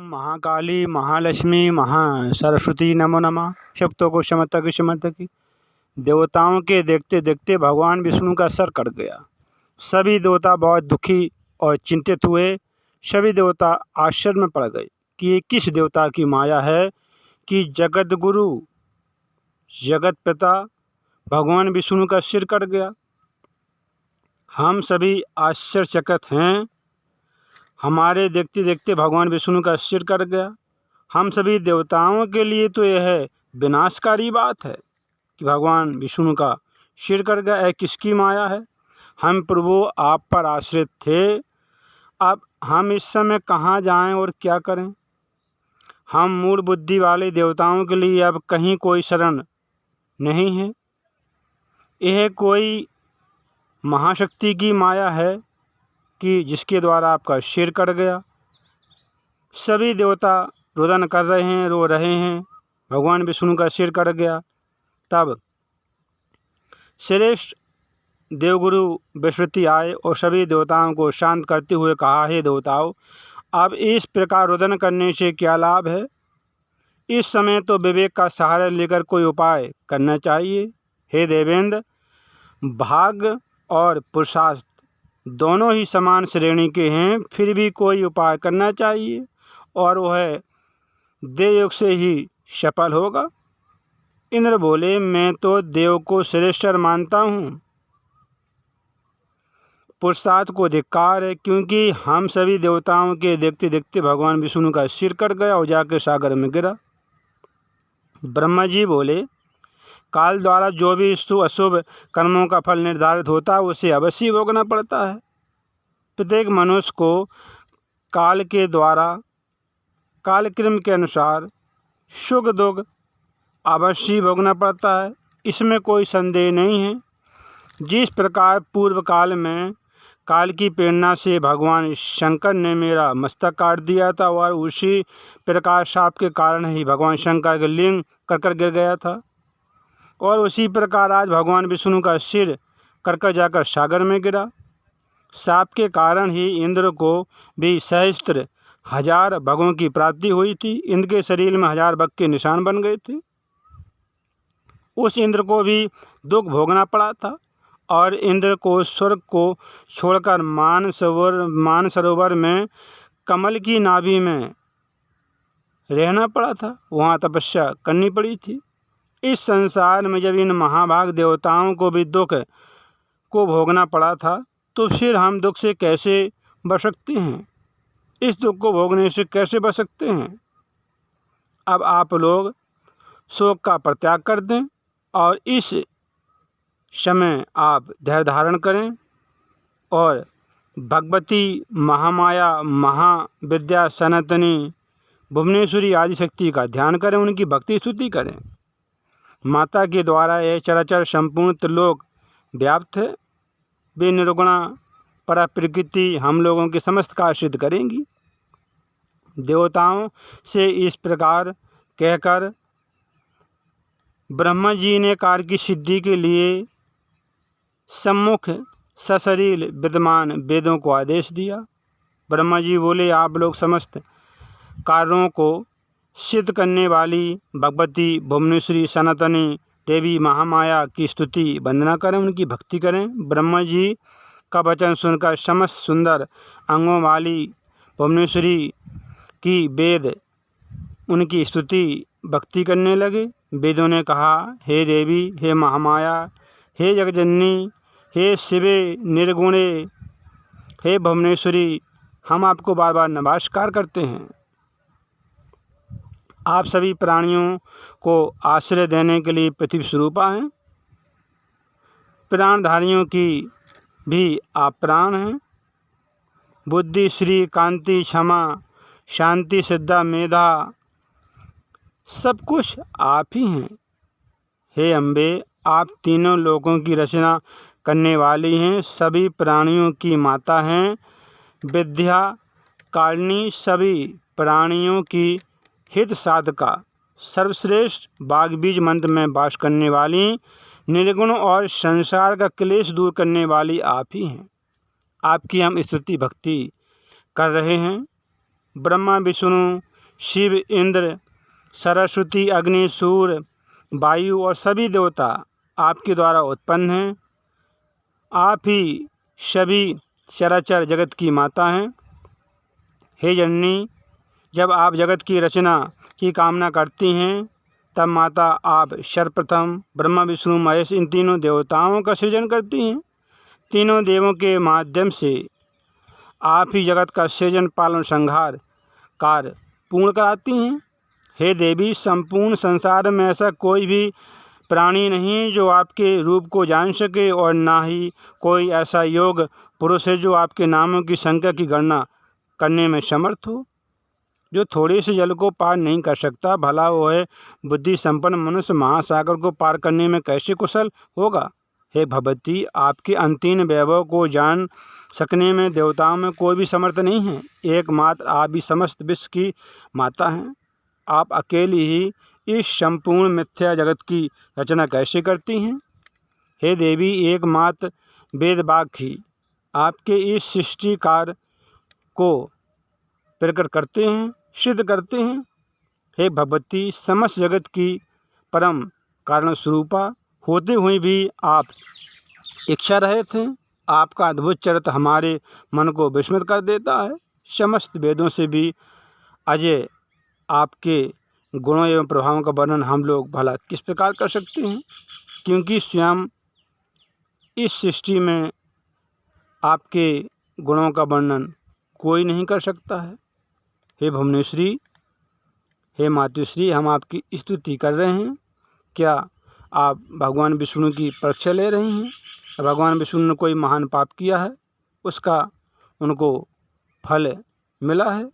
महाकाली महालक्ष्मी महासरस्वती नमो नमः। शब्दों को समझता की देवताओं के देखते देखते भगवान विष्णु का सर कट गया। सभी देवता बहुत दुखी और चिंतित हुए। सभी देवता आश्चर्य में पड़ गए कि ये किस देवता की माया है कि जगत गुरु जगत पिता भगवान विष्णु का सिर कट गया। हम सभी आश्चर्यचकित हैं। हमारे देखते देखते भगवान विष्णु का सिर कट गया। हम सभी देवताओं के लिए तो यह विनाशकारी बात है कि भगवान विष्णु का सिर कट गया। यह किसकी माया है? हम प्रभु आप पर आश्रित थे। अब हम इस समय कहाँ जाएं और क्या करें? हम मूल बुद्धि वाले देवताओं के लिए अब कहीं कोई शरण नहीं है। यह कोई महाशक्ति की माया है कि जिसके द्वारा आपका सिर कट गया। सभी देवता रोदन कर रहे हैं, रो रहे हैं, भगवान विष्णु का सिर कट गया। तब श्रेष्ठ देवगुरु बृहस्पति आए और सभी देवताओं को शांत करते हुए कहा, हे देवताओं, अब इस प्रकार रोदन करने से क्या लाभ है? इस समय तो विवेक का सहारा लेकर कोई उपाय करना चाहिए। हे देवेंद्र, भाग्य और पुरुषार्थ दोनों ही समान श्रेणी के हैं, फिर भी कोई उपाय करना चाहिए और वह देवयोग से ही सफल होगा। इंद्र बोले, मैं तो देव को श्रेष्ठ मानता हूँ। पुरुषार्थ को धिक्कार है, क्योंकि हम सभी देवताओं के देखते देखते भगवान विष्णु का सिर कट गया और जाकर सागर में गिरा। ब्रह्मा जी बोले, काल द्वारा जो भी शुभ अशुभ कर्मों का फल निर्धारित होता है उसे अवश्य भोगना पड़ता है। प्रत्येक मनुष्य को काल के द्वारा कालक्रम के अनुसार सुख दुख अवश्य भोगना पड़ता है, इसमें कोई संदेह नहीं है। जिस प्रकार पूर्व काल में काल की प्रेरणा से भगवान शंकर ने मेरा मस्तक काट दिया था और उसी प्रकार शाप के कारण ही भगवान शंकर के लिंग कर गिर गया था, और उसी प्रकार आज भगवान विष्णु का सिर कर जाकर सागर में गिरा। शाप के कारण ही इंद्र को भी सहस्त्र हजार बगों की प्राप्ति हुई थी। इंद्र के शरीर में 1000 बग के निशान बन गए थे। उस इंद्र को भी दुख भोगना पड़ा था और इंद्र को स्वर्ग को छोड़कर मानसरोवर में कमल की नाभि में रहना पड़ा था। वहाँ तपस्या करनी पड़ी थी। इस संसार में जब इन महाभाग देवताओं को भी दुख को भोगना पड़ा था, तो फिर हम दुख से कैसे बच सकते हैं? इस दुख को भोगने से कैसे बच सकते हैं? अब आप लोग शोक का परित्याग कर दें और इस समय आप धैर्य धारण करें और भगवती महामाया महाविद्या सनातनी भुवनेश्वरी आदिशक्ति का ध्यान करें, उनकी भक्ति स्तुति करें। माता के द्वारा यह चराचर संपूर्ण त्रिलोक व्याप्त है। वे निर्गुणा परा प्रकृति हम लोगों के समस्त कार्य सिद्ध करेंगी। देवताओं से इस प्रकार कहकर ब्रह्मा जी ने कार्य की सिद्धि के लिए सम्मुख सशरीर विद्यमान वेदों को आदेश दिया। ब्रह्मा जी बोले, आप लोग समस्त कार्यों को सिद्ध करने वाली भगवती भुवनेश्वरी सनातनी देवी महामाया की स्तुति वंदना करें, उनकी भक्ति करें। ब्रह्मा जी का वचन सुनकर समस्त सुंदर अंगों वाली भुवनेश्वरी की वेद उनकी स्तुति भक्ति करने लगे। वेदों ने कहा, हे देवी, हे महामाया, हे जगजननी, हे शिवे निर्गुणे, हे भुवनेश्वरी, हम आपको बार बार नमस्कार करते हैं। आप सभी प्राणियों को आश्रय देने के लिए पृथ्वी स्वरूपा हैं। प्राणधारियों की भी आप प्राण हैं। बुद्धि, श्री, कांति, क्षमा, शांति, सिद्धा, मेधा, सब कुछ आप ही हैं। हे अम्बे, आप तीनों लोकों की रचना करने वाली हैं, सभी प्राणियों की माता हैं। विद्या कारिणी, सभी प्राणियों की हित साधका, सर्वश्रेष्ठ वाग्बीज मंत्र में वास करने वाली, निर्गुण और संसार का क्लेश दूर करने वाली आप ही हैं। आपकी हम स्तुति भक्ति कर रहे हैं। ब्रह्मा विष्णु शिव, इंद्र, सरस्वती, अग्नि, सूर्य, वायु और सभी देवता आपके द्वारा उत्पन्न हैं। आप ही सभी चराचर जगत की माता हैं। हे जननी, जब आप जगत की रचना की कामना करती हैं तब माता आप सर्वप्रथम ब्रह्मा, विष्णु, महेश इन तीनों देवताओं का सृजन करती हैं। तीनों देवों के माध्यम से आप ही जगत का सृजन, पालन, संहार कार्य पूर्ण कराती हैं। हे देवी, संपूर्ण संसार में ऐसा कोई भी प्राणी नहीं जो आपके रूप को जान सके और ना ही कोई ऐसा योग पुरुष है जो आपके नामों की संख्या की गणना करने में समर्थ हो। जो थोड़े से जल को पार नहीं कर सकता, भला वो है बुद्धि संपन्न मनुष्य महासागर को पार करने में कैसे कुशल होगा। हे भगवती, आपके अंतिम वैभव को जान सकने में देवताओं में कोई भी समर्थ नहीं है। एकमात्र आप ही समस्त विश्व की माता हैं। आप अकेली ही इस संपूर्ण मिथ्या जगत की रचना कैसे करती हैं। हे देवी, एकमात्र वेद वाक्य ही आपके इस सृष्टि कार्य को प्रकट करते हैं, सिद्ध करते हैं। हे भगवती, समस्त जगत की परम कारण स्वरूपा होते हुए भी आप इच्छा रहे थे। आपका अद्भुत चरित्र हमारे मन को विस्मित कर देता है। समस्त वेदों से भी अजय आपके गुणों एवं प्रभावों का वर्णन हम लोग भला किस प्रकार कर सकते हैं, क्योंकि स्वयं इस सृष्टि में आपके गुणों का वर्णन कोई नहीं कर सकता है। हे भुवनेश्वरी, हे मातुश्री, हम आपकी स्तुति कर रहे हैं। क्या आप भगवान विष्णु की परीक्षा ले रही हैं? भगवान विष्णु ने कोई महान पाप किया है, उसका उनको फल मिला है,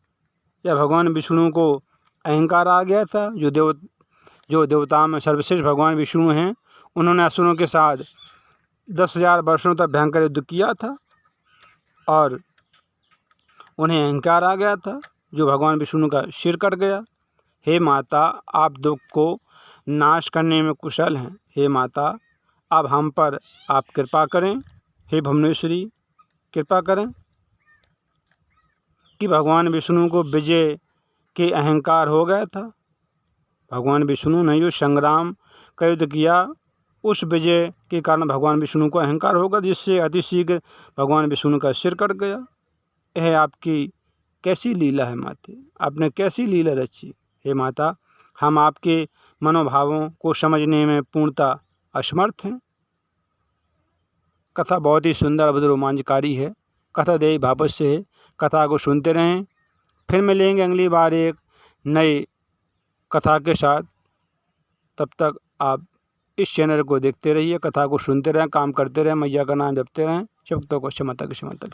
या भगवान विष्णु को अहंकार आ गया था? जो देवताओं में सर्वश्रेष्ठ भगवान विष्णु हैं, उन्होंने असुरों के साथ 10,000 वर्षों तक भयंकर युद्ध किया था और उन्हें अहंकार आ गया था, जो भगवान विष्णु का सिर कट गया। हे माता, आप दुख को नाश करने में कुशल हैं। हे माता, अब हम पर आप कृपा करें। हे भुवनेश्वरी, कृपा करें कि भगवान विष्णु को विजय के अहंकार हो गया था। भगवान विष्णु ने जो संग्राम का युद्ध किया, उस विजय के कारण भगवान विष्णु को अहंकार होगा, जिससे अतिशीघ्र भगवान विष्णु का सिर कट गया। यह आपकी कैसी लीला है माते, आपने कैसी लीला रची। हे माता, हम आपके मनोभावों को समझने में पूर्णतः असमर्थ हैं। कथा बहुत ही सुंदर और रोमांचकारी है। कथा देवी भागवत से है। कथा को सुनते रहें। फिर मिलेंगे अगली बार एक नई कथा के साथ। तब तक आप इस चैनल को देखते रहिए, कथा को सुनते रहें, काम करते रहें, मैया का नाम जपते रहें। शक्तों को क्षमता की क्षमता।